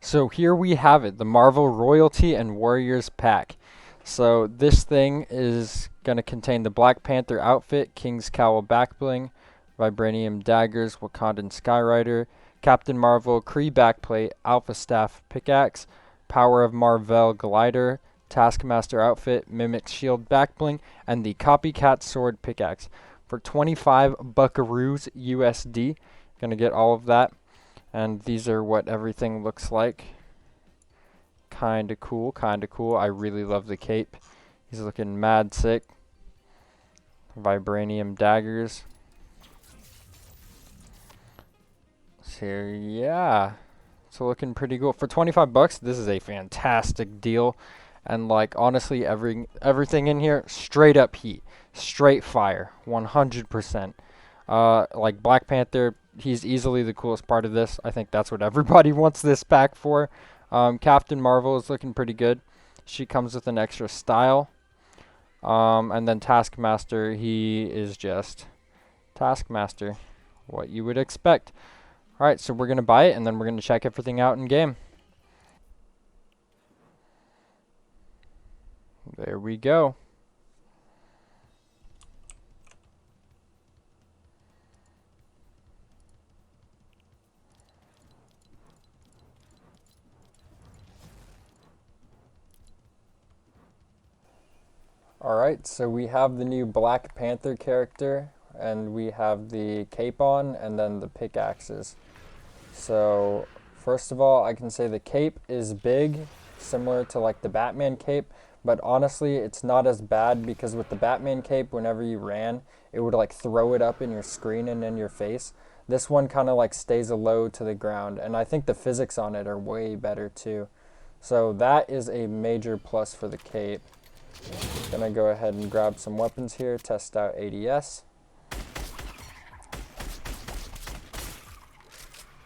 So here we have it, the Marvel Royalty and Warriors pack. So this thing is going to contain the Black Panther outfit, King's Cowl backbling, Vibranium Daggers, Wakandan Skywriter, Captain Marvel, Kree backplate, Alpha Staff Pickaxe, Power of Marvel Glider, Taskmaster outfit, Mimic Shield backbling, and the Copycat Sword Pickaxe. For 25 buckaroos USD, gonna get all of that. And these are what everything looks like. Kinda cool, kinda cool. I really love the cape. He's looking mad sick. Vibranium daggers. So yeah, it's looking pretty cool. For 25 bucks, this is a fantastic deal. And like honestly, everything in here, straight up heat, straight fire, 100%. Like Black Panther, he's easily the coolest part of this. I think that's what everybody wants this pack for. Captain Marvel is looking pretty good. She comes with an extra style. And then Taskmaster, he is just Taskmaster, what you would expect. Alright, so we're going to buy it, and then we're going to check everything out in game. There we go. Alright, so we have the new Black Panther character, and we have the cape on, and then the pickaxes. So, first of all, I can say the cape is big, similar to like the Batman cape, but honestly, it's not as bad because with the Batman cape, whenever you ran, it would like throw it up in your screen and in your face. This one kind of like stays low to the ground, and I think the physics on it are way better too. So that is a major plus for the cape. Gonna go ahead and grab some weapons here, test out ADS.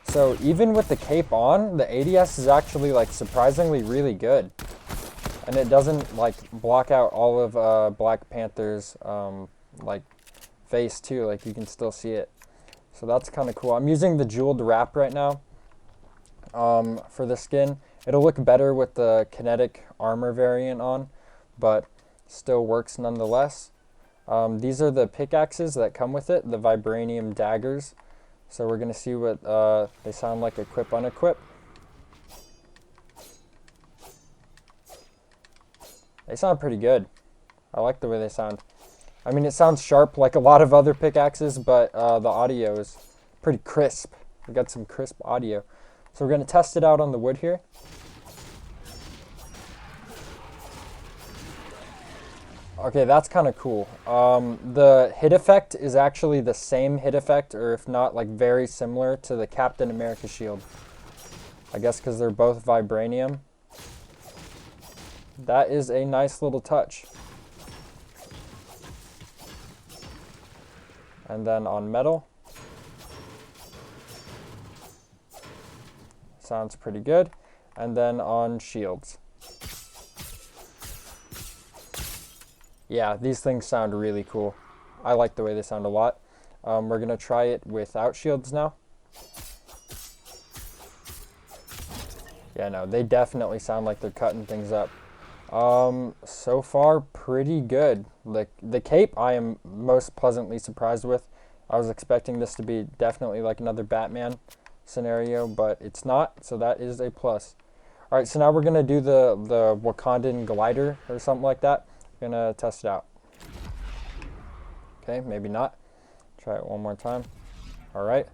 So even with the cape on, the ADS is actually like surprisingly really good. And it doesn't like block out all of Black Panther's like face too, like you can still see it. So that's kind of cool. I'm using the jeweled wrap right now for the skin. It'll look better with the kinetic armor variant on, but still works nonetheless. These are the pickaxes that come with it, the Vibranium Daggers. So we're going to see what they sound like equip unequip. They sound pretty good. I like the way they sound. I mean, it sounds sharp like a lot of other pickaxes, but the audio is pretty crisp. We got some crisp audio. So we're going to test it out on the wood here. Okay, that's kind of cool. The hit effect is actually the same hit effect, or if not, like very similar to the Captain America shield. I guess because they're both vibranium. That is a nice little touch. And then on metal. Sounds pretty good. And then on shields. Yeah, these things sound really cool. I like the way they sound a lot. We're going to try it without shields now. Yeah, no, they definitely sound like they're cutting things up. So far, pretty good. The cape, I am most pleasantly surprised with. I was expecting this to be definitely like another Batman scenario, but it's not, so that is a plus. Alright, so now we're going to do the Wakandan Glider or something like that. Gonna test it out. Okay, maybe not. Try it one more time. Alright.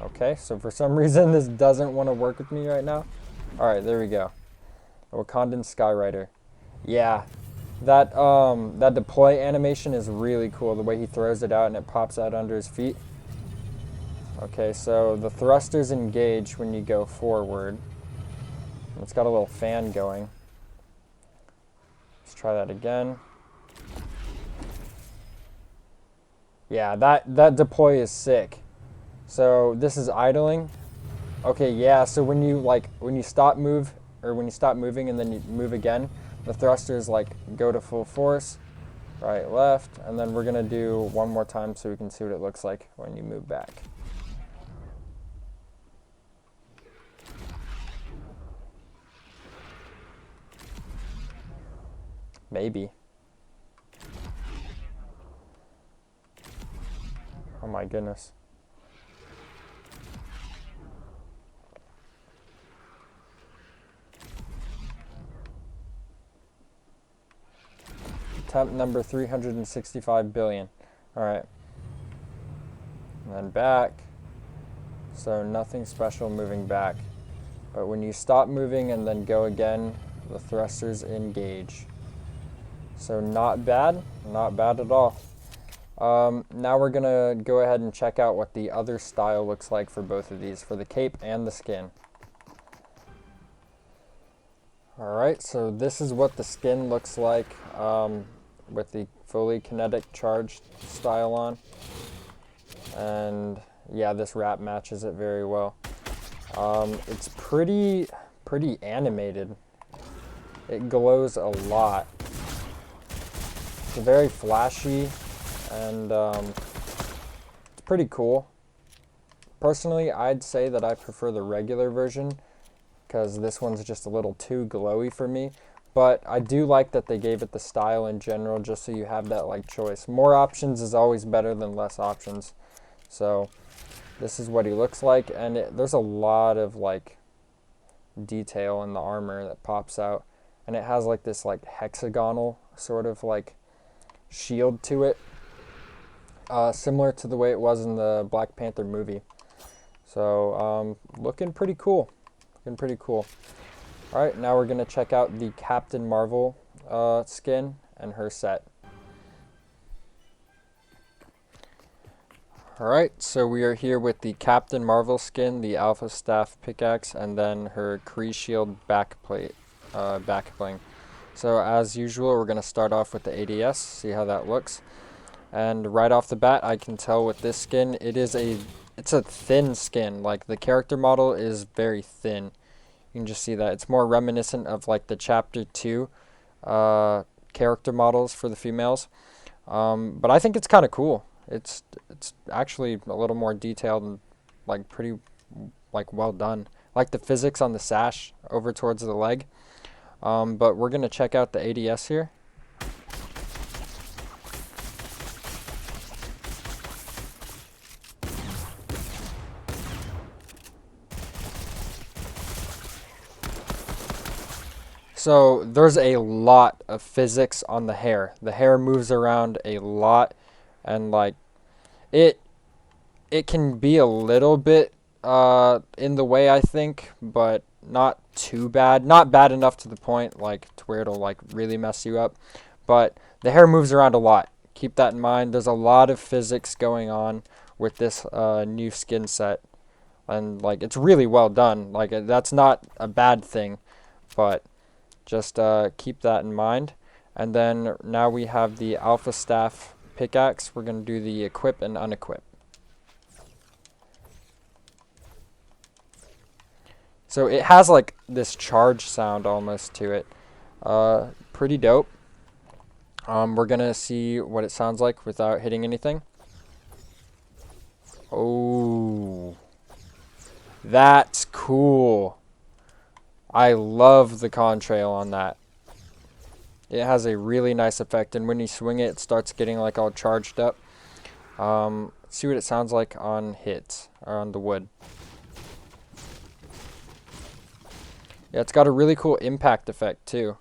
Okay, so for some reason this doesn't want to work with me right now. Alright, there we go. Wakandan Skywriter. Yeah, that deploy animation is really cool. The way he throws it out and it pops out under his feet. Okay, so the thrusters engage when you go forward. It's got a little fan going. Let's try that again. Yeah, that deploy is sick. So this is idling. Okay, yeah, so when you stop moving and then you move again, the thrusters like go to full force, right, left, and then we're gonna do one more time so we can see what it looks like when you move back. Maybe. Oh my goodness. Attempt number 365 billion. Alright. And then back. So nothing special moving back. But when you stop moving and then go again, the thrusters engage. So not bad. Not bad at all. Now we're going to go ahead and check out what the other style looks like for both of these, for the cape and the skin. Alright, so this is what the skin looks like with the fully kinetic charged style on. And yeah, this wrap matches it very well. It's pretty animated. It glows a lot. It's very flashy, and it's pretty cool. Personally, I'd say that I prefer the regular version because this one's just a little too glowy for me. But I do like that they gave it the style in general, just so you have that like choice. More options is always better than less options. So this is what he looks like, and there's a lot of like detail in the armor that pops out, and it has like this like hexagonal sort of like shield to it, similar to the way it was in the Black Panther movie. So looking pretty cool. All right, now we're gonna check out the Captain Marvel skin and her set. Alright, so we are here with the Captain Marvel skin, the Alpha Staff Pickaxe, and then her Kree Shield backplate, back bling. So as usual, we're going to start off with the ADS, see how that looks. And right off the bat, I can tell with this skin, it's a thin skin. Like, the character model is very thin. You can just see that. It's more reminiscent of like the Chapter 2 character models for the females. But I think it's kind of cool. It's actually a little more detailed and like pretty like well done. I like the physics on the sash over towards the leg. But we're gonna check out the ADS here. So there's a lot of physics on the hair. The hair moves around a lot. And like it can be a little bit in the way, I think, but not too bad. Not bad enough to the point like to where it'll like really mess you up. But the hair moves around a lot. Keep that in mind. There's a lot of physics going on with this new skin set, and like it's really well done. Like that's not a bad thing, but just keep that in mind. And then now we have the Alpha Staff Pickaxe. We're going to do the equip and unequip. So it has like this charge sound almost to it. Pretty dope. We're going to see what it sounds like without hitting anything. Oh, that's cool. I love the contrail on that. It has a really nice effect, and when you swing it, it starts getting like all charged up. Let's see what it sounds like on hits, or on the wood. Yeah, it's got a really cool impact effect too.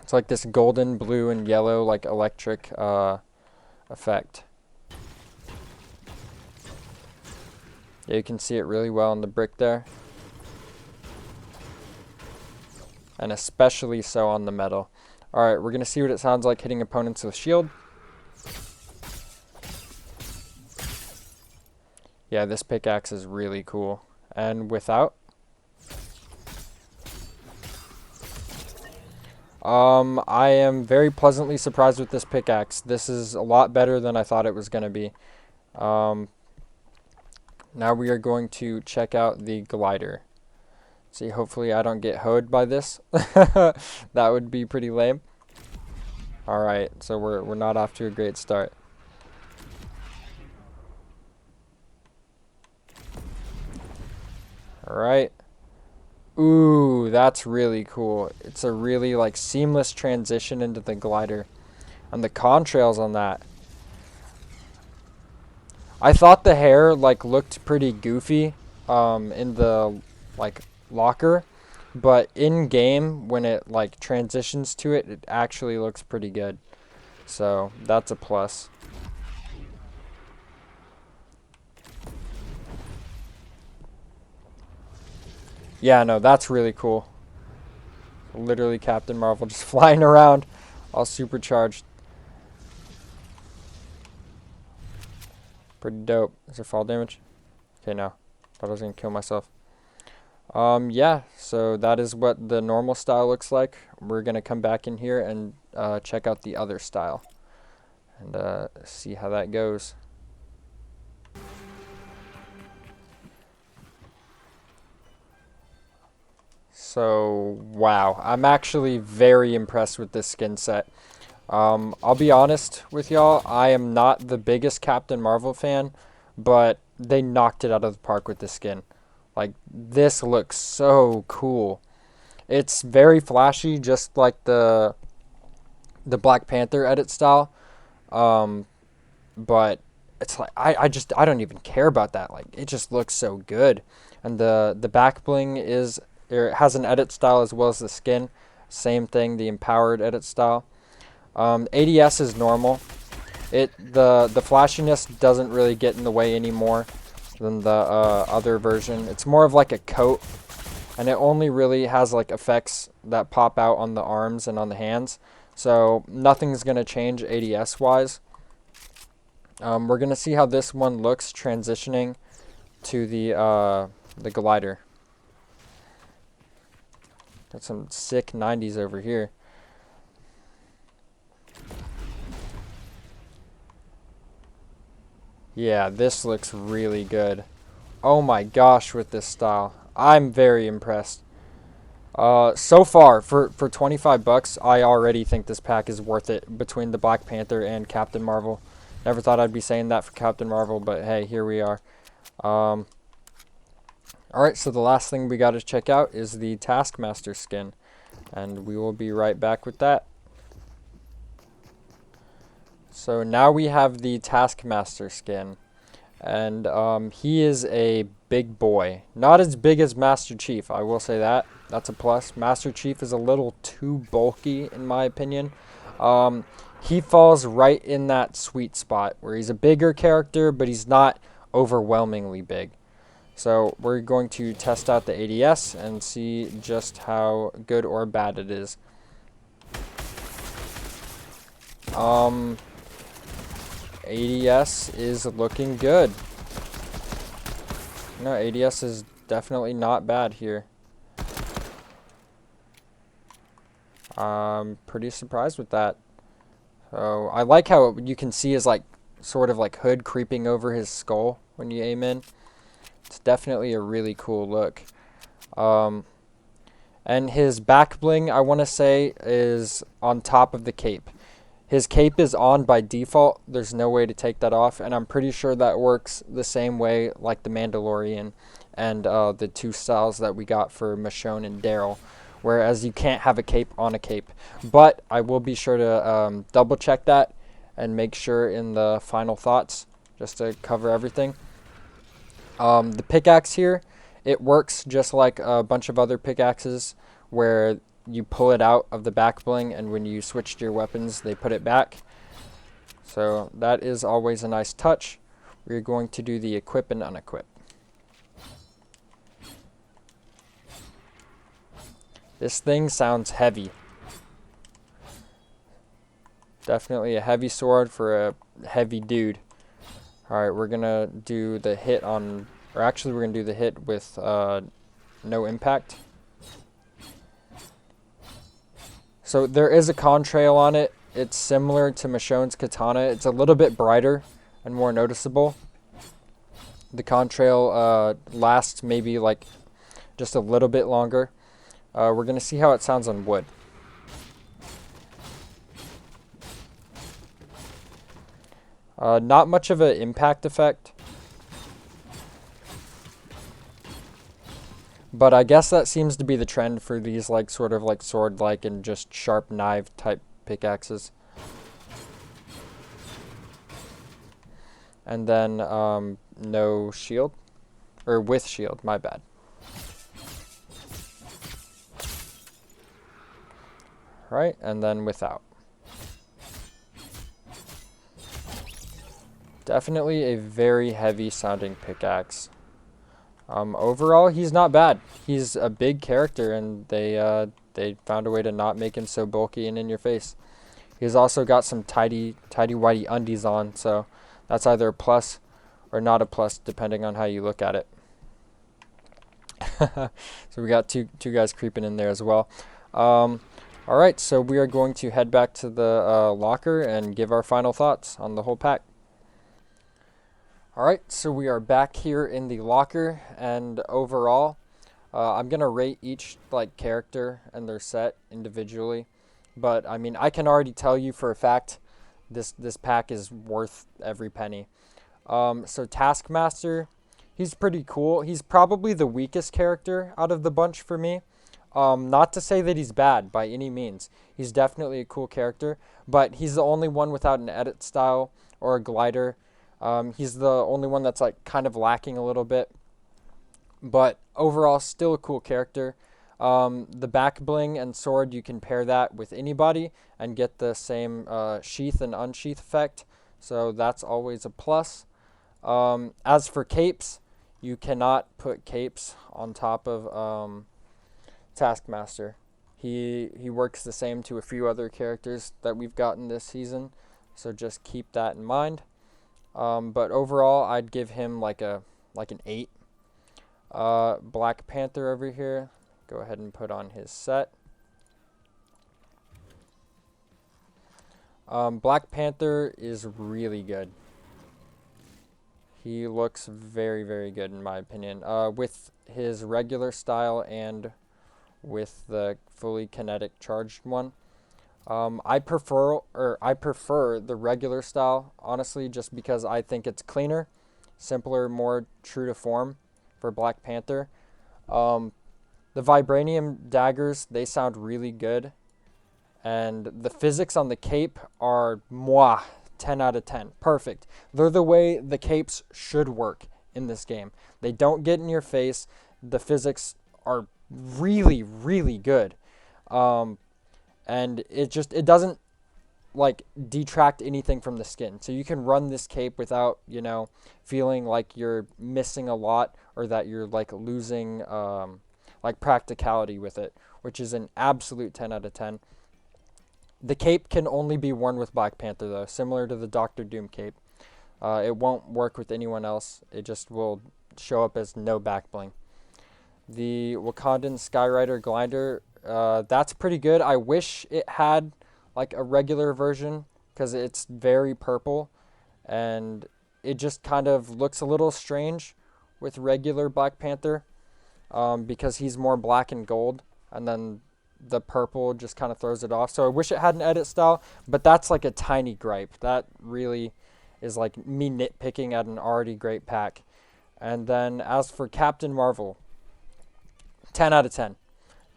It's like this golden, blue, and yellow like electric effect. Yeah, you can see it really well on the brick there. And especially so on the metal. Alright, we're going to see what it sounds like hitting opponents with shield. Yeah, this pickaxe is really cool. And without. I am very pleasantly surprised with this pickaxe. This is a lot better than I thought it was going to be. Now we are going to check out the glider. See, hopefully I don't get hoed by this. That would be pretty lame. Alright, so we're not off to a great start. Alright. Ooh, that's really cool. It's a really like seamless transition into the glider. And the contrails on that. I thought the hair like looked pretty goofy in the like locker, but in game when it like transitions to it, it actually looks pretty good. So that's a plus. Yeah, no, that's really cool. Literally Captain Marvel just flying around, all supercharged. Pretty dope. Is there fall damage? Okay, no. Thought I was gonna kill myself. Yeah, so that is what the normal style looks like. We're gonna come back in here and check out the other style and see how that goes. So, wow, I'm actually very impressed with this skin set. I'll be honest with y'all, I am not the biggest Captain Marvel fan, but they knocked it out of the park with the skin. Like, this looks so cool. It's very flashy, just like the Black Panther edit style. But it's like I don't even care about that. Like, it just looks so good. And the back bling is, it has an edit style as well as the skin. Same thing, the empowered edit style. ADS is normal. The flashiness doesn't really get in the way anymore than the other version. It's more of like a coat, and it only really has like effects that pop out on the arms and on the hands. So nothing's gonna change ADS wise. We're gonna see how this one looks transitioning to the glider. Got some sick 90s over here. Yeah, this looks really good. Oh my gosh, with this style. I'm very impressed. So far, for 25 bucks, I already think this pack is worth it between the Black Panther and Captain Marvel. Never thought I'd be saying that for Captain Marvel, but hey, here we are. Alright, so the last thing we got to check out is the Taskmaster skin. And we will be right back with that. So now we have the Taskmaster skin. And he is a big boy. Not as big as Master Chief, I will say that. That's a plus. Master Chief is a little too bulky, in my opinion. He falls right in that sweet spot where he's a bigger character, but he's not overwhelmingly big. So we're going to test out the ADS and see just how good or bad it is. ADS is looking good. No, ADS is definitely not bad here. I'm pretty surprised with that. So I like how you can see his like sort of like hood creeping over his skull when you aim in. It's definitely a really cool look. And his back bling, I want to say, is on top of the cape. His cape is on by default. There's no way to take that off, and I'm pretty sure that works the same way like the Mandalorian and the two styles that we got for Michonne and Daryl, whereas you can't have a cape on a cape. But I will be sure to double check that and make sure in the final thoughts just to cover everything. The pickaxe here, it works just like a bunch of other pickaxes where you pull it out of the back bling, and when you switch to your weapons, they put it back. So that is always a nice touch. We're going to do the equip and unequip. This thing sounds heavy. Definitely a heavy sword for a heavy dude. Alright, we're gonna do the hit on, or actually we're gonna do the hit with no impact. So there is a contrail on it. It's similar to Michonne's katana. It's a little bit brighter and more noticeable. The contrail lasts maybe like just a little bit longer. We're gonna see how it sounds on wood. Not much of an impact effect. But I guess that seems to be the trend for these like sort of like sword-like and just sharp knife type pickaxes. And then no shield, or with shield, my bad. Right, and then without. Definitely a very heavy sounding pickaxe. Overall, he's not bad. He's a big character, and they found a way to not make him so bulky and in your face. He's also got some tidy whitey undies on, so that's either a plus or not a plus, depending on how you look at it. So we got two guys creeping in there as well. All right, so we are going to head back to the locker and give our final thoughts on the whole pack. All right, so we are back here in the locker, and overall, I'm gonna rate each like character and their set individually. But I mean, I can already tell you for a fact, this pack is worth every penny. So Taskmaster, he's pretty cool. He's probably the weakest character out of the bunch for me. Not to say that he's bad by any means. He's definitely a cool character, but he's the only one without an edit style or a glider. He's the only one that's like kind of lacking a little bit, but overall still a cool character. The back bling and sword, you can pair that with anybody and get the same sheath and unsheath effect, so that's always a plus. As for capes, you cannot put capes on top of Taskmaster. He works the same to a few other characters that we've gotten this season, so just keep that in mind. But overall, I'd give him like an 8. Black Panther over here, go ahead and put on his set. Black Panther is really good. He looks very, very good in my opinion. With his regular style and with the fully kinetic charged one. I prefer the regular style, honestly, just because I think it's cleaner, simpler, more true to form for Black Panther. The Vibranium Daggers, they sound really good. And the physics on the cape are 10 out of 10. Perfect. They're the way the capes should work in this game. They don't get in your face. The physics are really, really good. And it doesn't like detract anything from the skin. So you can run this cape without, feeling like you're missing a lot or that you're like losing like practicality with it, which is an absolute 10 out of 10. The cape can only be worn with Black Panther though, similar to the Doctor Doom cape. It won't work with anyone else. It just will show up as no back bling. The Wakandan Skywriter Glider, that's pretty good. I wish it had like a regular version because it's very purple and it just kind of looks a little strange with regular Black Panther because he's more black and gold, and then the purple just kind of throws it off. So I wish it had an edit style, but that's like a tiny gripe. That really is like me nitpicking at an already great pack. And then as for Captain Marvel, 10 out of 10.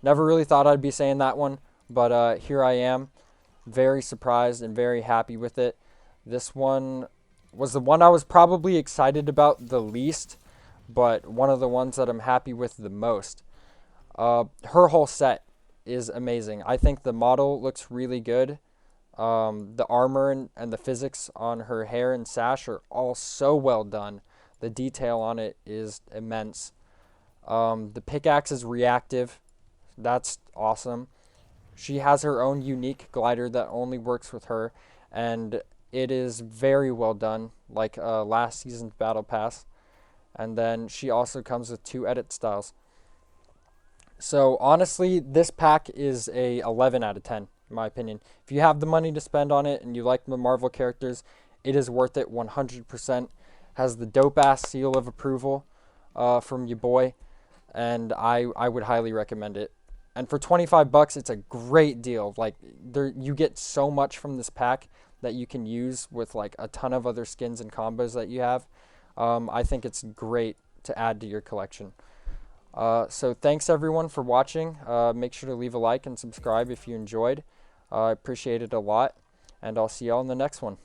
Never really thought I'd be saying that one, but here I am. Very surprised and very happy with it. This one was the one I was probably excited about the least, but one of the ones that I'm happy with the most. Her whole set is amazing. I think the model looks really good. The armor and the physics on her hair and sash are all so well done. The detail on it is immense. The pickaxe is reactive. That's awesome. She has her own unique glider that only works with her, and it is very well done, like last season's Battle Pass. And then she also comes with 2 edit styles. So honestly, this pack is a 11 out of 10, in my opinion. If you have the money to spend on it and you like the Marvel characters, it is worth it 100%. Has the dope-ass seal of approval from your boy, and I would highly recommend it. And for $25, it's a great deal. Like you get so much from this pack that you can use with like a ton of other skins and combos that you have. I think it's great to add to your collection. So thanks everyone for watching. Make sure to leave a like and subscribe if you enjoyed. I appreciate it a lot, and I'll see y'all in the next one.